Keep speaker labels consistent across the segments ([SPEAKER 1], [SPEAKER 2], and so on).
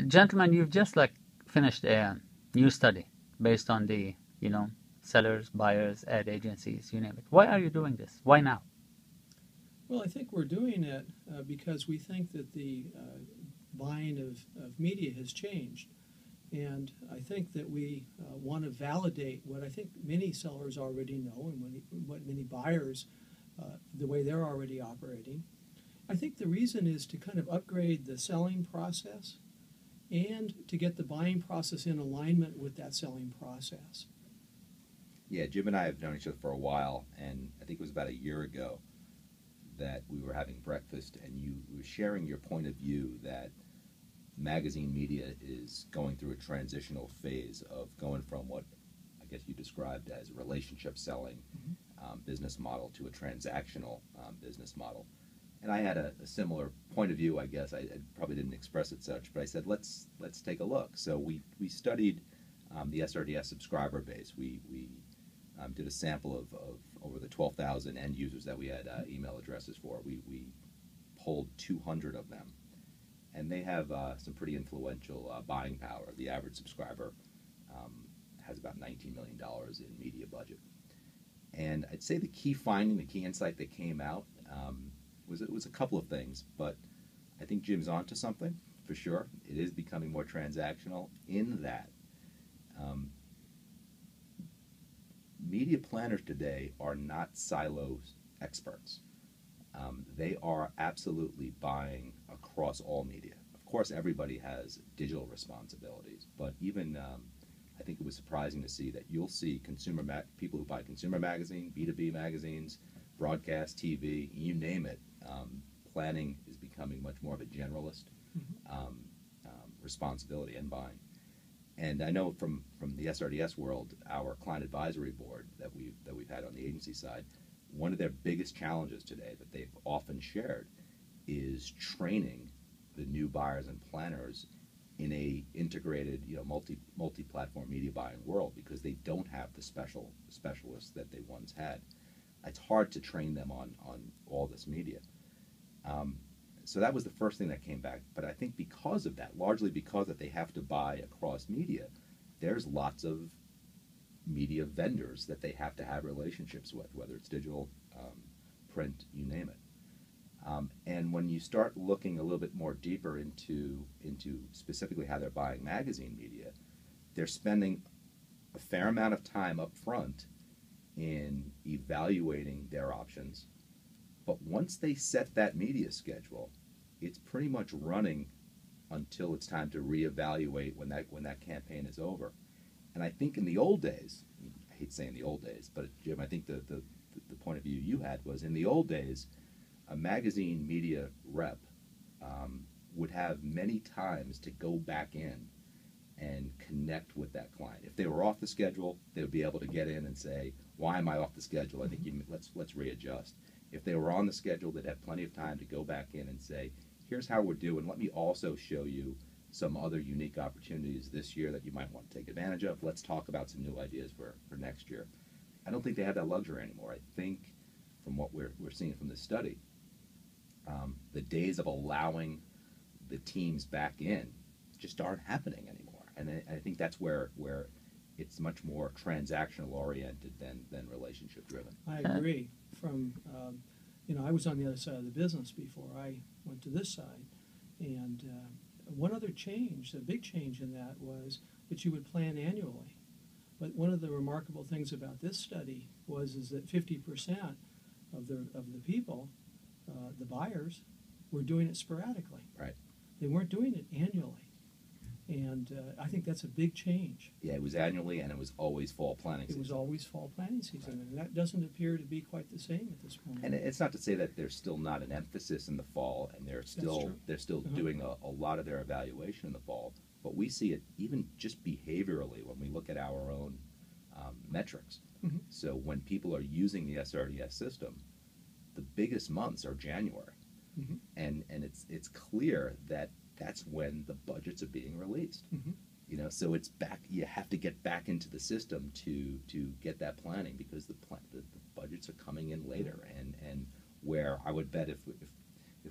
[SPEAKER 1] Gentlemen, you've just finished a new study based on the, sellers, buyers, ad agencies, you name it. Why are you doing this? Why now?
[SPEAKER 2] Well, I think we're doing it because we think that the buying of media has changed. And I think that we want to validate what I think many sellers already know and what many buyers, the way they're already operating. I think the reason is to kind of upgrade the selling process and to get the buying process in alignment with that selling process.
[SPEAKER 3] Yeah, Jim and I have known each other for a while, and I think it was about a year ago that we were having breakfast, and you were sharing your point of view that magazine media is going through a transitional phase of going from what I guess you described as a relationship selling business model to a transactional business model. And I had a similar point of view, I guess. I probably didn't express it such, but I said, let's take a look. So we studied the SRDS subscriber base. We did a sample of over the 12,000 end users that we had email addresses for. We polled 200 of them. And they have some pretty influential buying power. The average subscriber has about $19 million in media budget. And I'd say the key finding, the key insight that came out was a couple of things, but I think Jim's onto something for sure. It is becoming more transactional in that media planners today are not silo experts. They are absolutely buying across all media. Of course, everybody has digital responsibilities, but even I think it was surprising to see that you'll see people who buy consumer magazine, B2B magazines, broadcast, TV, you name it. Planning is becoming much more of a generalist responsibility in buying. And I know from the SRDS world, our client advisory board that we've had on the agency side, one of their biggest challenges today that they've often shared is training the new buyers and planners in a integrated, multi-platform media buying world because they don't have the specialists that they once had. It's hard to train them on all this media. So that was the first thing that came back. But I think because of that, largely because that they have to buy across media, there's lots of media vendors that they have to have relationships with, whether it's digital, print, you name it. And when you start looking a little bit more deeper into specifically how they're buying magazine media, they're spending a fair amount of time up front in evaluating their options. But once they set that media schedule, it's pretty much running until it's time to reevaluate when that campaign is over. And I think in the old days, I hate saying the old days, but Jim, I think the point of view you had was in the old days, a magazine media rep would have many times to go back in and connect with that client. If they were off the schedule, they would be able to get in and say, why am I off the schedule? I think let's readjust. If they were on the schedule, they'd have plenty of time to go back in and say, here's how we're doing. Let me also show you some other unique opportunities this year that you might want to take advantage of. Let's talk about some new ideas for next year. I don't think they have that luxury anymore. I think from what we're seeing from this study, the days of allowing the teams back in just aren't happening anymore. And I think that's where it's much more transactional oriented than relationship driven.
[SPEAKER 2] I agree. I was on the other side of the business before I went to this side, and one other change, a big change in that was that you would plan annually. But one of the remarkable things about this study is that 50% of the people, the buyers, were doing it sporadically.
[SPEAKER 3] Right.
[SPEAKER 2] They weren't doing it annually. And I think that's a big change.
[SPEAKER 3] Yeah, it was annually, and it was always fall planning season.
[SPEAKER 2] It was always fall planning season, right. And that doesn't appear to be quite the same at this point.
[SPEAKER 3] And it's not to say that there's still not an emphasis in the fall, and they're still doing a lot of their evaluation in the fall. But we see it even just behaviorally when we look at our own metrics.
[SPEAKER 2] Mm-hmm.
[SPEAKER 3] So when people are using the SRDS system, the biggest months are January,
[SPEAKER 2] mm-hmm.
[SPEAKER 3] and it's clear that that's when the budgets are being released.
[SPEAKER 2] Mm-hmm.
[SPEAKER 3] So it's back. You have to get back into the system to get that planning because the budgets are coming in later. And where I would bet if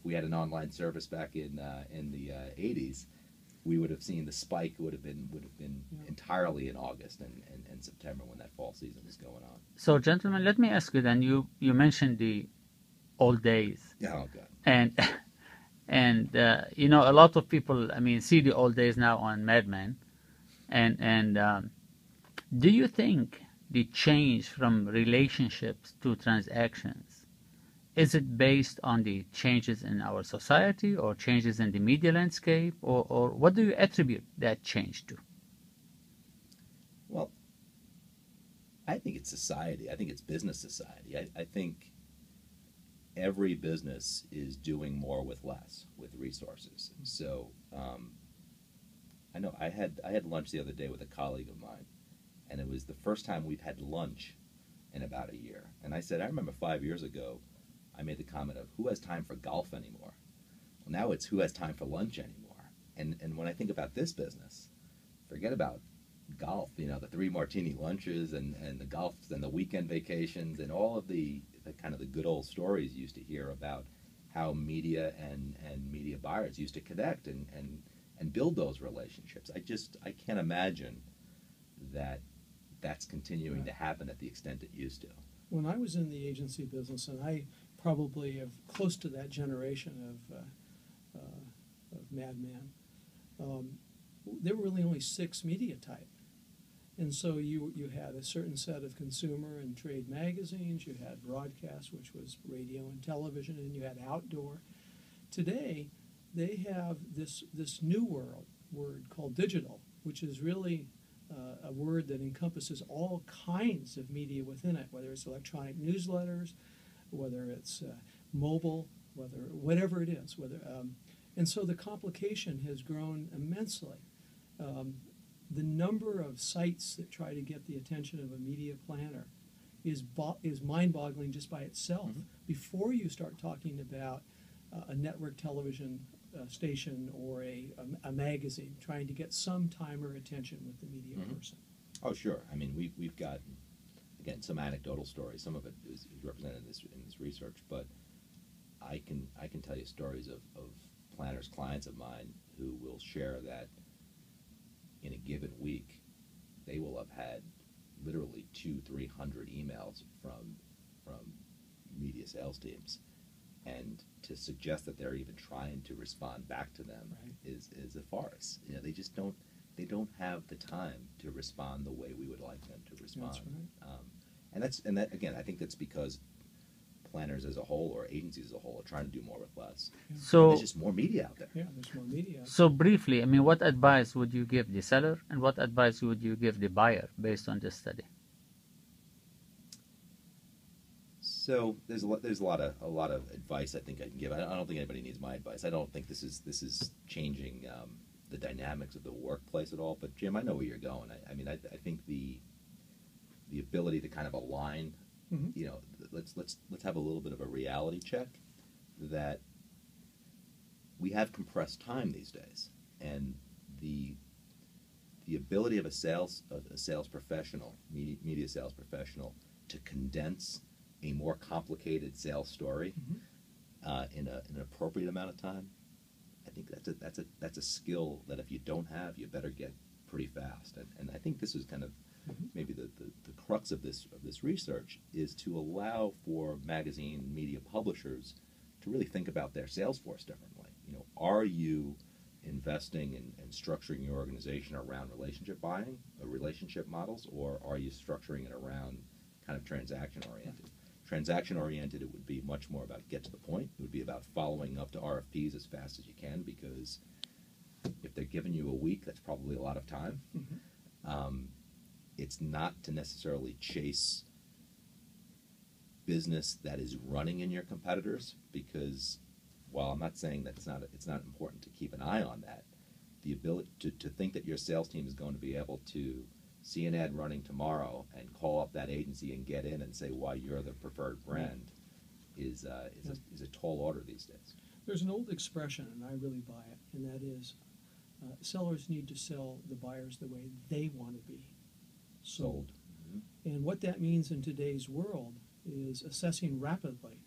[SPEAKER 3] we had an online service back in the 80s, we would have seen the spike would have been
[SPEAKER 2] Yeah.
[SPEAKER 3] entirely in August and September when that fall season was going on.
[SPEAKER 1] So, gentlemen, let me ask you then. You mentioned the old days,
[SPEAKER 3] Oh God.
[SPEAKER 1] and you know, a lot of people, I mean, see the old days now on Mad Men, and do you think the change from relationships to transactions, is it based on the changes in our society or changes in the media landscape, or what do you attribute that change to?
[SPEAKER 3] Well, I think it's society. I think it's business society. I think every business is doing more with less, with resources. So I know I had lunch the other day with a colleague of mine, and it was the first time we've had lunch in about a year. And I said, I remember 5 years ago, I made the comment of who has time for golf anymore? Well, now it's who has time for lunch anymore. And when I think about this business, forget about golf, you know, the 3 martini lunches and the golf and the weekend vacations and all of the kind of the good old stories you used to hear about how media and media buyers used to connect and build those relationships. I can't imagine that that's continuing to happen at the extent it used to.
[SPEAKER 2] When I was in the agency business, and I probably am close to that generation of madmen, there were really only 6 media type. And so you had a certain set of consumer and trade magazines, you had broadcast, which was radio and television, and you had outdoor. Today, they have this new word called digital, which is really a word that encompasses all kinds of media within it, whether it's electronic newsletters, whether it's mobile, whatever it is. And so the complication has grown immensely. The number of sites that try to get the attention of a media planner is mind-boggling just by itself. Mm-hmm. Before you start talking about a network television station or a magazine trying to get some time or attention with the media
[SPEAKER 3] mm-hmm.
[SPEAKER 2] person.
[SPEAKER 3] Oh, sure. I mean, we've got, again, some anecdotal stories. Some of it is represented in this research, but I can tell you stories of planners, clients of mine, who will share that in a given week, they will have had literally 200-300 emails from media sales teams, and to suggest that they're even trying to respond back to them is a farce. You know, they just don't have the time to respond the way we would like them to respond.
[SPEAKER 2] That's right.
[SPEAKER 3] And that again, I think that's because planners as a whole or agencies as a whole are trying to do more with less.
[SPEAKER 2] Yeah.
[SPEAKER 1] So
[SPEAKER 3] there's just more media out there.
[SPEAKER 2] Yeah, there's more media.
[SPEAKER 1] So briefly, I mean, what advice would you give the seller, and what advice would you give the buyer based on this study?
[SPEAKER 3] So there's a lot of advice I think I can give. I don't think anybody needs my advice. I don't think this is changing the dynamics of the workplace at all. But Jim, I know where you're going. I mean, I think the ability to kind of align. Mm-hmm. You know, let's have a little bit of a reality check that we have compressed time these days, and the ability of a sales professional, media sales professional, to condense a more complicated sales story mm-hmm. In an appropriate amount of time, I think that's a skill that if you don't have, you better get pretty fast. And I think this is kind of mm-hmm. maybe the crux of this research is to allow for magazine media publishers to really think about their sales force differently. You know, are you investing and structuring your organization around relationship buying, or relationship models, or are you structuring it around kind of transaction oriented? Transaction oriented, it would be much more about get to the point. It would be about following up to RFPs as fast as you can, because if they're giving you a week, that's probably a lot of time. Mm-hmm. It's not to necessarily chase business that is running in your competitors, because while I'm not saying that it's not important to keep an eye on that, the ability to think that your sales team is going to be able to see an ad running tomorrow and call up that agency and get in and say why you're the preferred brand is a tall order these days.
[SPEAKER 2] There's an old expression, and I really buy it, and that is sellers need to sell the buyers the way they want to be sold. Mm-hmm. And what that means in today's world is assessing rapidly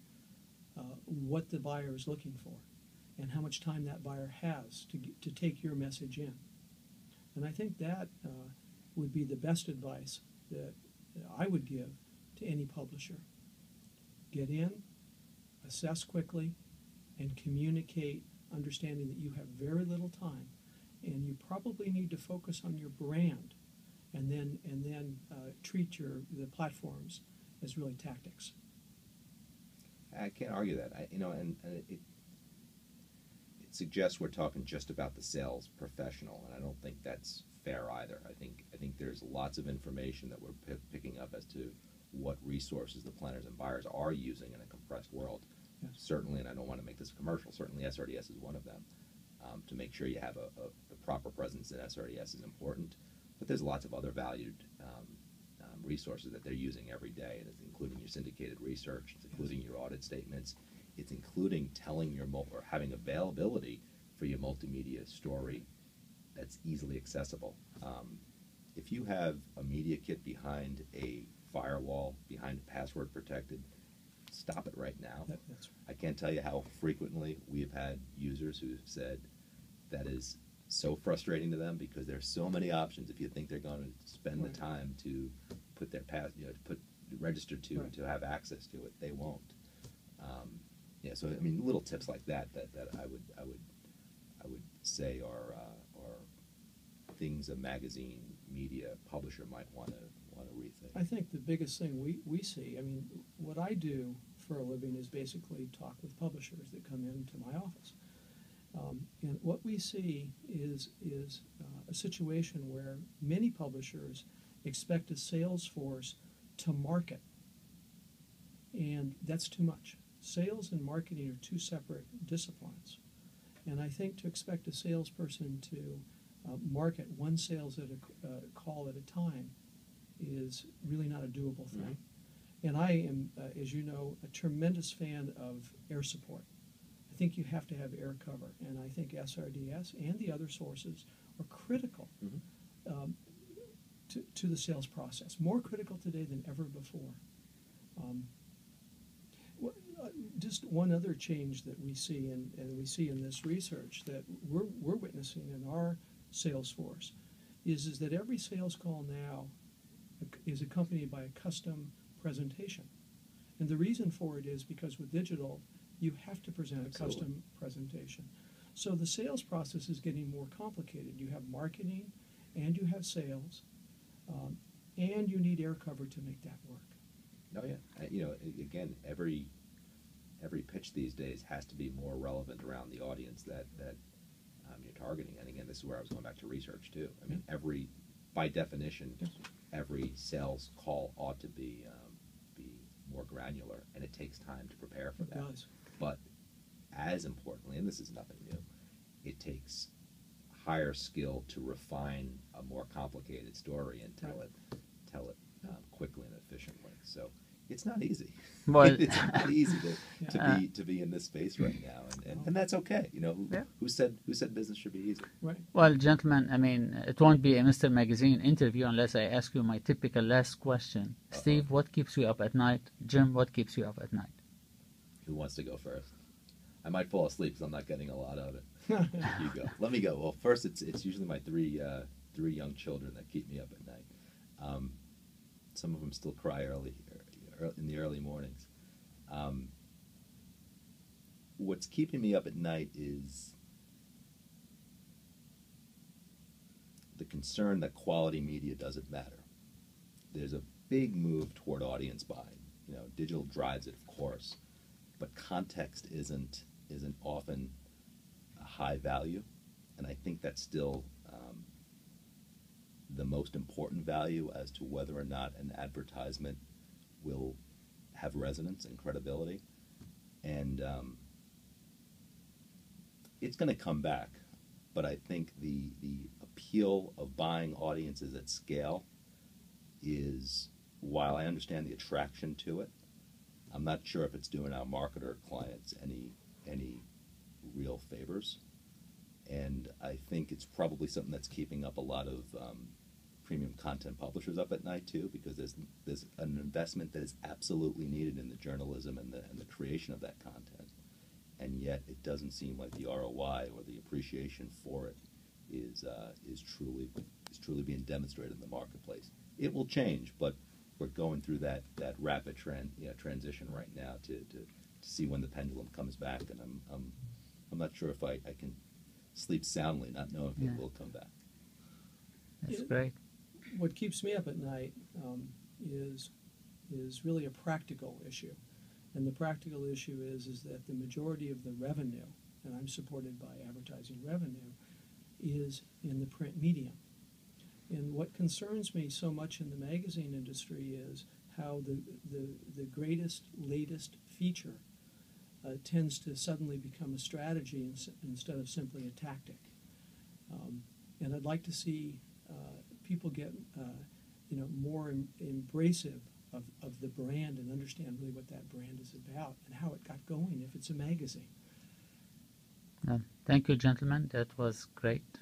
[SPEAKER 2] what the buyer is looking for. and how much time that buyer has to take your message in. And I think that would be the best advice that I would give to any publisher. Get in, assess quickly, and communicate, understanding that you have very little time, and you probably need to focus on your brand, and then treat the platforms as really tactics.
[SPEAKER 3] I can't argue that. And it suggests we're talking just about the sales professional, and I don't think that's fair either. I think there's lots of information that we're picking up as to what resources the planners and buyers are using in a compressed world.
[SPEAKER 2] Yes.
[SPEAKER 3] Certainly, and I don't want to make this a commercial, certainly SRDS is one of them. To make sure you have a proper presence in SRDS is important, but there's lots of other valued resources that they're using every day, and it's including your syndicated research, it's including your audit statements, it's including telling or having availability for your multimedia story that's easily accessible. If you have a media kit behind a firewall, behind a password protected, stop it right now.
[SPEAKER 2] That's right.
[SPEAKER 3] I can't tell you how frequently we've had users who've said that is so frustrating to them because there's so many options. If you think they're going to spend the time to put their register to have access to it, they won't. So I mean, little tips like that I would say are things a magazine media publisher might want to rethink.
[SPEAKER 2] I think the biggest thing we see, I mean, what I do for a living is basically talk with publishers that come into my office. And what we see is a situation where many publishers expect a sales force to market, and that's too much. Sales and marketing are two separate disciplines, and I think to expect a salesperson to market one sales at a call at a time is really not a doable thing. Mm-hmm. And I am, as you know, a tremendous fan of air support. I think you have to have air cover, and I think SRDS and the other sources are critical to the sales process, more critical today than ever before. Just one other change that we see, and we see in this research that we're witnessing in our sales force, is that every sales call now is accompanied by a custom presentation. And the reason for it is because with digital, you have to present a custom presentation. So the sales process is getting more complicated. You have marketing, and you have sales, and you need air cover to make that work.
[SPEAKER 3] Oh yeah, again, every pitch these days has to be more relevant around the audience that you're targeting. And again, this is where I was going back to research too. I mean, by definition, every sales call ought to be more granular, and it takes time to prepare for that.
[SPEAKER 2] It does.
[SPEAKER 3] But as importantly, and this is nothing new, it takes higher skill to refine a more complicated story and tell it quickly and efficiently. So it's not easy.
[SPEAKER 1] Well,
[SPEAKER 3] it's not easy to be in this space right now, and that's okay. Who said business should be easy?
[SPEAKER 2] Right.
[SPEAKER 1] Well, gentlemen, I mean, it won't be a Mr. Magazine interview unless I ask you my typical last question. Steve, what keeps you up at night? Jim, what keeps you up at night?
[SPEAKER 3] Who wants to go first? I might fall asleep because I'm not getting a lot of it. You go. Let me go. Well, first, it's usually my three young children that keep me up at night. Some of them still cry in the early mornings. What's keeping me up at night is the concern that quality media doesn't matter. There's a big move toward audience buying. Digital drives it, of course, but context isn't often a high value, and I think that's still the most important value as to whether or not an advertisement will have resonance and credibility. And it's going to come back, but I think the appeal of buying audiences at scale is, while I understand the attraction to it, I'm not sure if it's doing our marketer clients any real favors. And I think it's probably something that's keeping up a lot of premium content publishers up at night too, because there's an investment that is absolutely needed in the journalism and the creation of that content. and yet it doesn't seem like the ROI or the appreciation for it is truly being demonstrated in the marketplace. It will change, but we're going through that rapid transition right now to see when the pendulum comes back, and I'm not sure if I can sleep soundly not knowing if it will come back.
[SPEAKER 1] That's great.
[SPEAKER 2] What keeps me up at night is really a practical issue, and the practical issue is that the majority of the revenue, and I'm supported by advertising revenue, is in the print medium. And what concerns me so much in the magazine industry is how the greatest, latest feature tends to suddenly become a strategy instead of simply a tactic. And I'd like to see people get more embracive of the brand and understand really what that brand is about and how it got going if it's a magazine.
[SPEAKER 1] Thank you, gentlemen. That was great.